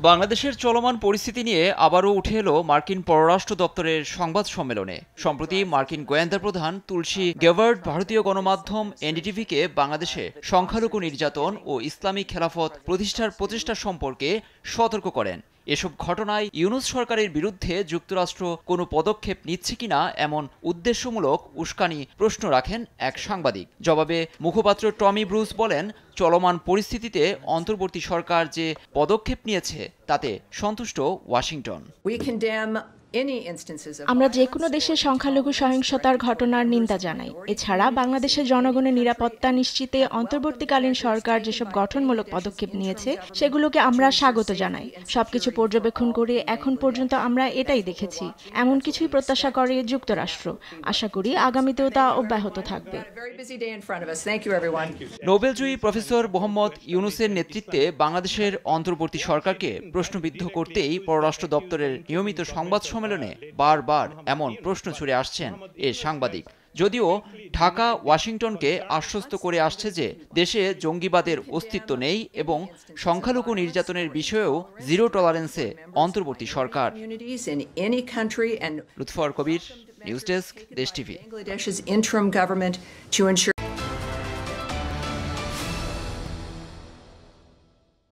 বাংলাদেশের চলমান পরিস্থিতি নিয়ে আবারও উঠে এলো মার্কিন পররাষ্ট্র দপ্তরের সংবাদ সম্মেলনে। সম্প্রতি মার্কিন গোয়েন্দা প্রধান তুলসী গেবার্ড ভারতীয় গণমাধ্যম এনডিটিভিকে বাংলাদেশে সংখ্যালঘু নির্যাতন ও ইসলামিক খেলাফত প্রতিষ্ঠার প্রচেষ্টা সম্পর্কে সতর্ক করেন। এসব ঘটনায় ইউনূস সরকারের বিরুদ্ধে যুক্তরাষ্ট্র কোনো পদক্ষেপ নিচ্ছে কিনা এমন উদ্দেশ্যমূলক উস্কানি প্রশ্ন রাখেন এক সাংবাদিক। জবাবে মুখপাত্র টমি ব্রুস বলেন, চলমান পরিস্থিতিতে অন্তর্বর্তী সরকার যে পদক্ষেপ নিয়েছে তাতে সন্তুষ্ট ওয়াশিংটন। আমরা যে কোনো দেশের সংখ্যালঘু সহিংসতার ঘটনার নিন্দা জানাই। এছাড়া বাংলাদেশের জনগণের নিরাপত্তা নিশ্চিতে অন্তর্বর্তীকালীন সরকার যেসব গঠনমূলক পদক্ষেপ নিয়েছে সেগুলোকে আমরা স্বাগত জানাই। সবকিছু পর্যবেক্ষণ করে এখন পর্যন্ত আমরা এটাই দেখেছি। এমন কিছুই প্রত্যাশা করে যুক্তরাষ্ট্র। আশা করি আগামীতেও তা অব্যাহত থাকবে। নোবেলজয়ী প্রফেসর মোহাম্মদ ইউনূসের নেতৃত্বে বাংলাদেশের অন্তর্বর্তী সরকারকে প্রশ্নবিদ্ধ করতেই পররাষ্ট্র দপ্তরের নিয়মিত সংবাদ সম্মেলনে বারবার এমন প্রশ্ন ছুড়ে আসছেন এ সাংবাদিক। যদিও ঢাকা ওয়াশিংটনকে আশ্বস্ত করে আসছে যে দেশে জঙ্গিবাদের অস্তিত্ব নেই এবং সংখ্যালঘু নির্যাতনের বিষয়েও জিরো টলারেন্সে অন্তর্বর্তী সরকার। লুৎফর কবির, নিউজ ডেস্ক, দেশ টিভি।